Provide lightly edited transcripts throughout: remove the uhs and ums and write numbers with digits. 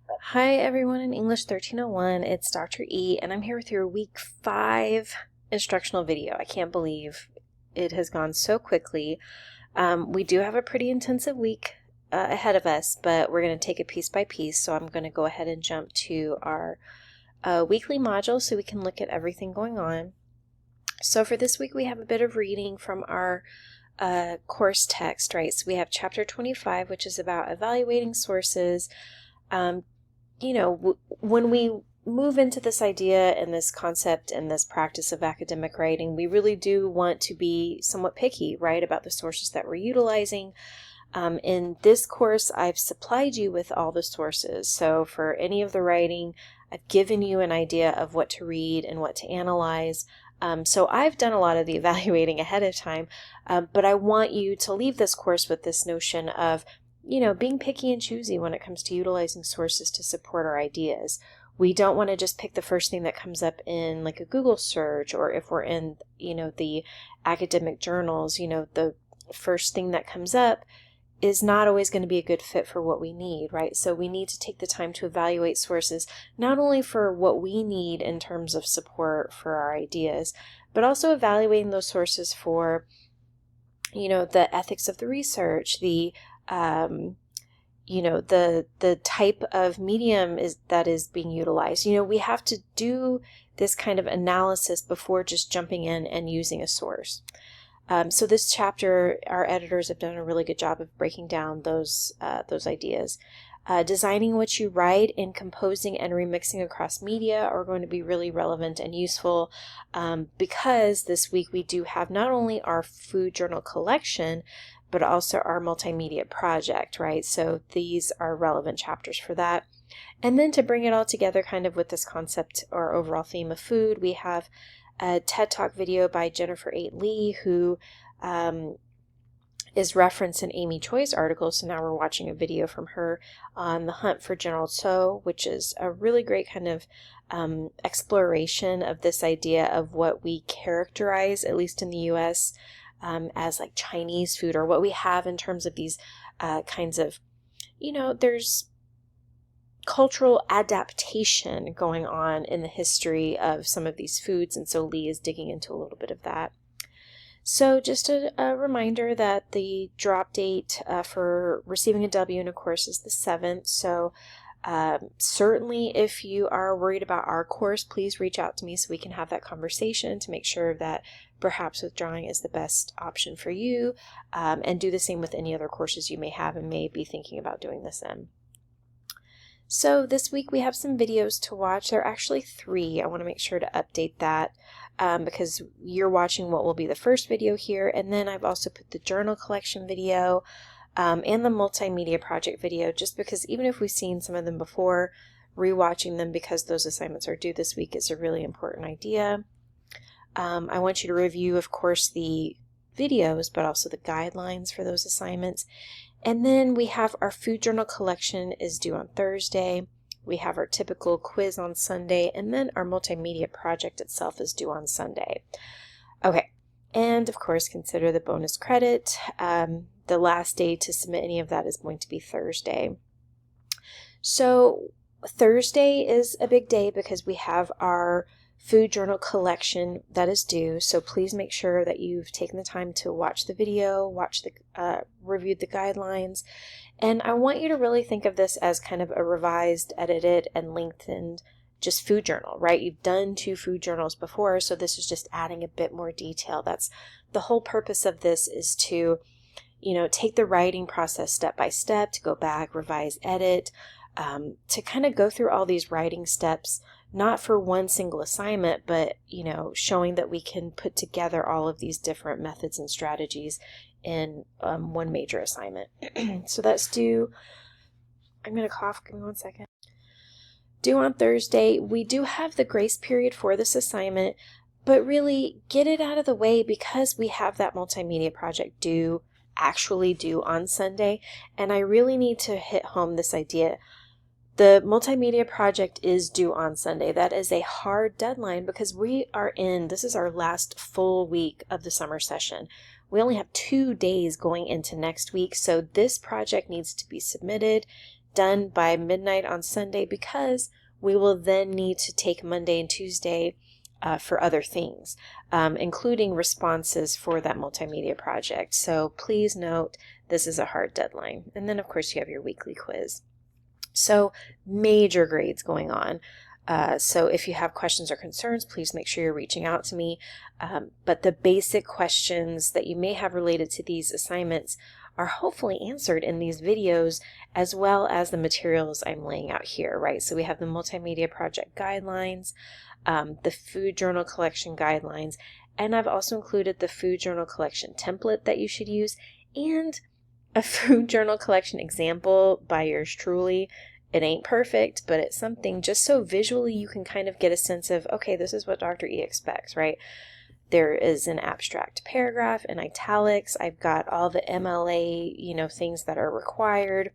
Hi everyone in English 1301, it's Dr. E and I'm here with your week 5 instructional video. I can't believe it has gone so quickly. We do have a pretty intensive week ahead of us, but we're going to take it piece by piece, so I'm going to go ahead and jump to our weekly module so we can look at everything going on. So for this week we have a bit of reading from our course text, right? So we have chapter 25, which is about evaluating sources. When we move into this idea and this concept and this practice of academic writing, we really do want to be somewhat picky, right, about the sources that we're utilizing. In this course, I've supplied you with all the sources. So for any of the writing, I've given you an idea of what to read and what to analyze. So I've done a lot of the evaluating ahead of time, but I want you to leave this course with this notion of being picky and choosy when it comes to utilizing sources to support our ideas. We don't want to just pick the first thing that comes up in like a Google search, or if we're in, the academic journals, the first thing that comes up is not always going to be a good fit for what we need, right? So we need to take the time to evaluate sources, not only for what we need in terms of support for our ideas, but also evaluating those sources for, the ethics of the research, the type of medium that is being utilized. We have to do this kind of analysis before just jumping in and using a source. So this chapter, our editors have done a really good job of breaking down those ideas. Designing what you write and composing and remixing across media are going to be really relevant and useful because this week we do have not only our food journal collection, but also our multimedia project, right? So these are relevant chapters for that. And then to bring it all together kind of with this concept or overall theme of food, we have a TED Talk video by Jennifer 8 Lee, who is referenced in Amy Choi's article. So now we're watching a video from her on the hunt for General Tso, which is a really great kind of exploration of this idea of what we characterize, at least in the U.S., as like Chinese food, or what we have in terms of these kinds of, there's cultural adaptation going on in the history of some of these foods, and so Lee is digging into a little bit of that. So just a reminder that the drop date for receiving a W in a course is the 7th, so certainly if you are worried about our course, please reach out to me so we can have that conversation to make sure that perhaps withdrawing is the best option for you, and do the same with any other courses you may have and may be thinking about doing this in. So this week we have some videos to watch. There are actually 3. I want to make sure to update that because you're watching what will be the first video here, and then I've also put the journal collection video and the multimedia project video, just because even if we've seen some of them before, rewatching them because those assignments are due this week is a really important idea. I want you to review, of course, the videos, but also the guidelines for those assignments. And then we have our food journal collection is due on Thursday. We have our typical quiz on Sunday, and then our multimedia project itself is due on Sunday. Okay, and of course, consider the bonus credit. The last day to submit any of that is going to be Thursday. So Thursday is a big day because we have our food journal collection that is due, so please make sure that you've taken the time to watch the video, reviewed the guidelines, and I want you to really think of this as kind of a revised, edited, and lengthened just food journal, right? You've done 2 food journals before, so this is just adding a bit more detail. That's the whole purpose of this, is to, take the writing process step by step, to go back, revise, edit, to kind of go through all these writing steps, not for one single assignment, but, showing that we can put together all of these different methods and strategies in one major assignment. So that's due, I'm going to cough, give me 1 second. Due on Thursday. We do have the grace period for this assignment, but really get it out of the way because we have that multimedia project actually due on Sunday, and I really need to hit home this idea. The multimedia project is due on Sunday. That is a hard deadline because this is our last full week of the summer session. We only have 2 days going into next week, so this project needs to be submitted, done by midnight on Sunday, because we will then need to take Monday and Tuesday for other things, including responses for that multimedia project. So please note, this is a hard deadline. And then of course you have your weekly quiz. So major grades going on. So if you have questions or concerns, please make sure you're reaching out to me. But the basic questions that you may have related to these assignments are hopefully answered in these videos, as well as the materials I'm laying out here, right? So we have the multimedia project guidelines, the food journal collection guidelines, and I've also included the food journal collection template that you should use, and a food journal collection example by yours truly. It ain't perfect, but it's something just so visually you can kind of get a sense of, okay, this is what Dr. E expects, right? There is an abstract paragraph in italics. I've got all the MLA, things that are required.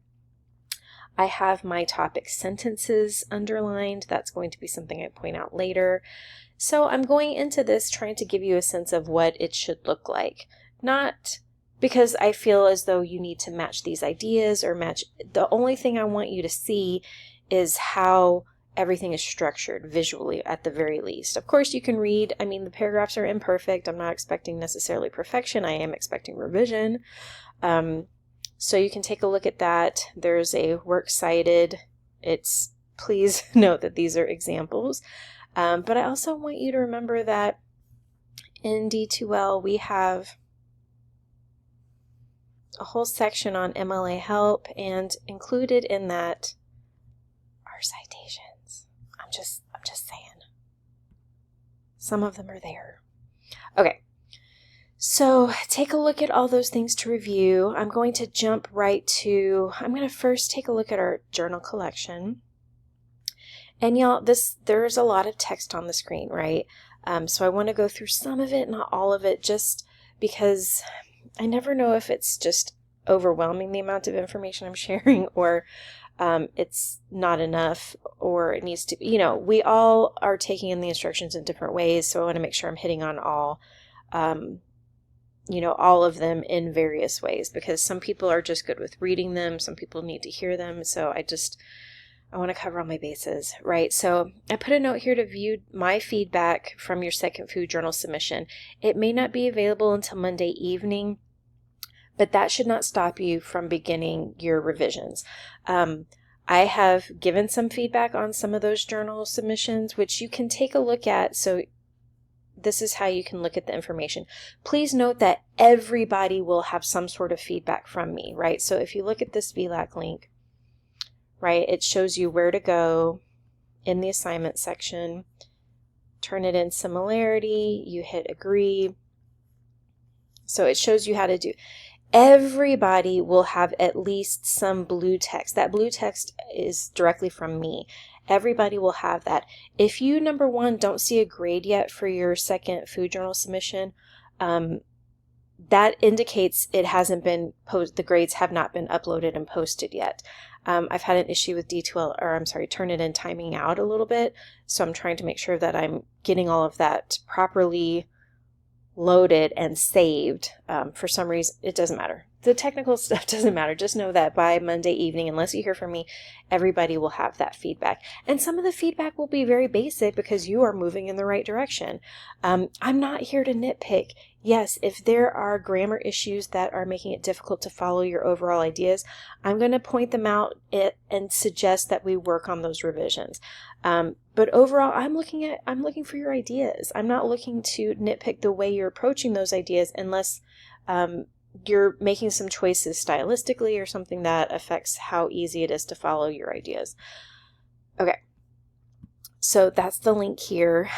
I have my topic sentences underlined. That's going to be something I point out later. So I'm going into this trying to give you a sense of what it should look like. Not because I feel as though you need to match these ideas or match. The only thing I want you to see is how everything is structured visually at the very least. Of course, you can read. I mean, the paragraphs are imperfect. I'm not expecting necessarily perfection. I am expecting revision. So you can take a look at that. There's a works cited. Please note that these are examples. But I also want you to remember that in D2L, we have a whole section on MLA help, and included in that are citations. I'm just saying. Some of them are there. Okay. So take a look at all those things to review. I'm going to jump right to, I'm going to first take a look at our journal collection. And y'all, there's a lot of text on the screen, right? So I want to go through some of it, not all of it, just because I never know if it's just overwhelming the amount of information I'm sharing, or it's not enough, or it needs to, we all are taking in the instructions in different ways. So I want to make sure I'm hitting on all of them in various ways, because some people are just good with reading them. Some people need to hear them. So I want to cover all my bases, right? So I put a note here to view my feedback from your second food journal submission. It may not be available until Monday evening, but that should not stop you from beginning your revisions. I have given some feedback on some of those journal submissions, which you can take a look at. So this is how you can look at the information. Please note that everybody will have some sort of feedback from me, right? So if you look at this VLAC link, right, it shows you where to go in the assignment section, turn it in similarity, you hit agree. So it shows you how to do. Everybody will have at least some blue text. That blue text is directly from me. Everybody will have that. If you, number one, don't see a grade yet for your second food journal submission, that indicates it hasn't been posted. The grades have not been uploaded and posted yet. I've had an issue with Turnitin timing out a little bit. So I'm trying to make sure that I'm getting all of that properly loaded and saved. For some reason, it doesn't matter. The technical stuff doesn't matter. Just know that by Monday evening, unless you hear from me, everybody will have that feedback. And some of the feedback will be very basic because you are moving in the right direction. I'm not here to nitpick. Yes, if there are grammar issues that are making it difficult to follow your overall ideas, I'm going to point them out and suggest that we work on those revisions. But overall, I'm looking for your ideas. I'm not looking to nitpick the way you're approaching those ideas unless you're making some choices stylistically or something that affects how easy it is to follow your ideas. Okay. So that's the link here.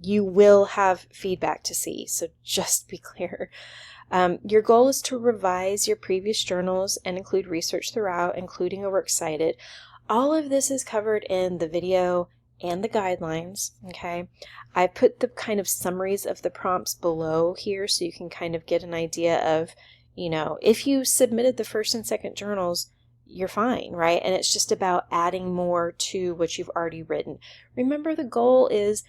You will have feedback to see, so just be clear. Your goal is to revise your previous journals and include research throughout, including a works cited. All of this is covered in the video and the guidelines, okay? I put the kind of summaries of the prompts below here so you can kind of get an idea of, if you submitted the first and second journals, you're fine, right? And it's just about adding more to what you've already written. Remember, the goal is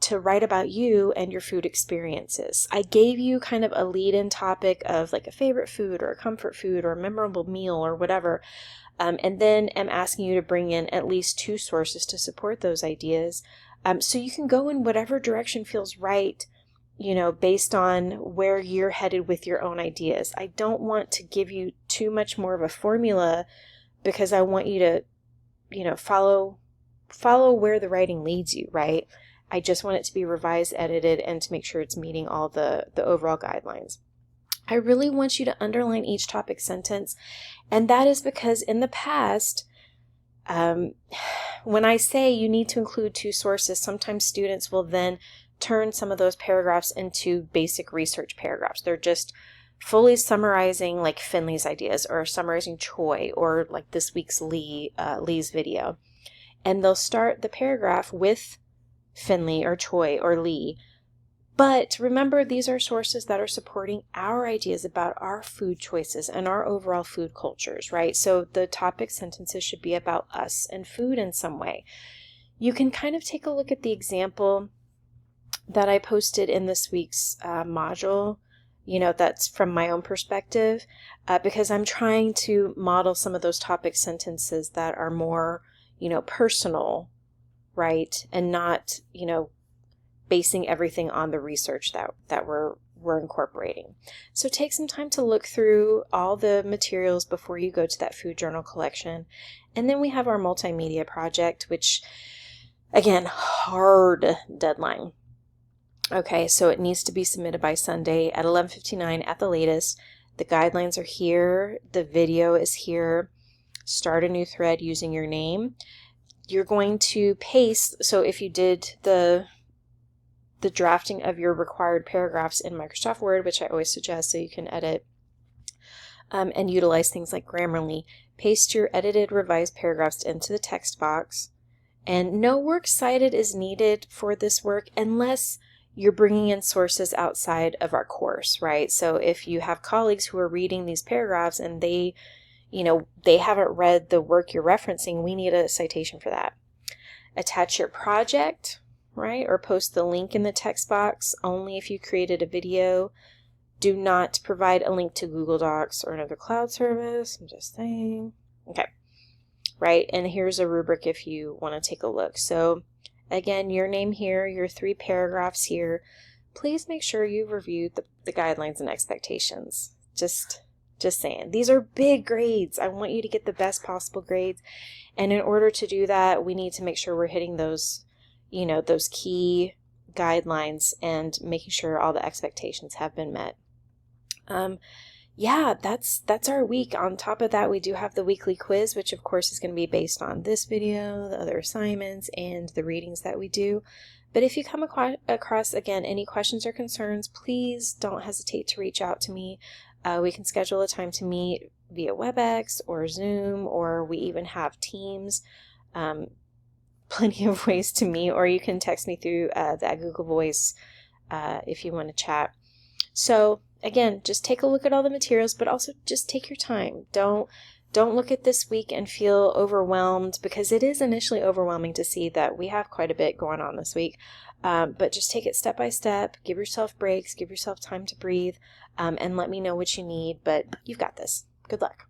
to write about you and your food experiences. I gave you kind of a lead-in topic of like a favorite food or a comfort food or a memorable meal or whatever. and then am asking you to bring in at least 2 sources to support those ideas. So you can go in whatever direction feels right, based on where you're headed with your own ideas. I don't want to give you too much more of a formula because I want you to, follow where the writing leads you, right? I just want it to be revised, edited, and to make sure it's meeting all the overall guidelines. I really want you to underline each topic sentence, and that is because in the past, when I say you need to include 2 sources, sometimes students will then turn some of those paragraphs into basic research paragraphs. They're just fully summarizing like Finley's ideas or summarizing Choi or like this week's Lee's video. And they'll start the paragraph with Finley or Choi or Lee. But remember, these are sources that are supporting our ideas about our food choices and our overall food cultures, right? So the topic sentences should be about us and food in some way. You can kind of take a look at the example that I posted in this week's module, that's from my own perspective, because I'm trying to model some of those topic sentences that are more, personal, right? And not, basing everything on the research that we're incorporating. So take some time to look through all the materials before you go to that food journal collection. And then we have our multimedia project, which, again, hard deadline. Okay, so it needs to be submitted by Sunday at 11:59 at the latest. The guidelines are here. The video is here. Start a new thread using your name. You're going to paste, so if you did the drafting of your required paragraphs in Microsoft Word, which I always suggest so you can edit and utilize things like Grammarly, paste your edited, revised paragraphs into the text box. And no works cited is needed for this work unless you're bringing in sources outside of our course, right? So if you have colleagues who are reading these paragraphs and they haven't read the work you're referencing, we need a citation for that. Attach your project, right? Or post the link in the text box only if you created a video. Do not provide a link to Google Docs or another cloud service. I'm just saying. Okay. Right? And here's a rubric if you want to take a look. So again, your name here, your 3 paragraphs here. Please make sure you've reviewed the guidelines and expectations. Just saying. These are big grades. I want you to get the best possible grades. And in order to do that, we need to make sure we're hitting those, those key guidelines and making sure all the expectations have been met. Yeah, that's our week. On top of that, we do have the weekly quiz, which of course is going to be based on this video, the other assignments, and the readings that we do. But if you come across, again, any questions or concerns, please don't hesitate to reach out to me. We can schedule a time to meet via WebEx or Zoom, or we even have Teams. Plenty of ways to meet, or you can text me through that Google Voice if you want to chat. So again, just take a look at all the materials, but also just take your time. Don't look at this week and feel overwhelmed, because it is initially overwhelming to see that we have quite a bit going on this week. But just take it step by step. Give yourself breaks. Give yourself time to breathe, and let me know what you need. But you've got this. Good luck.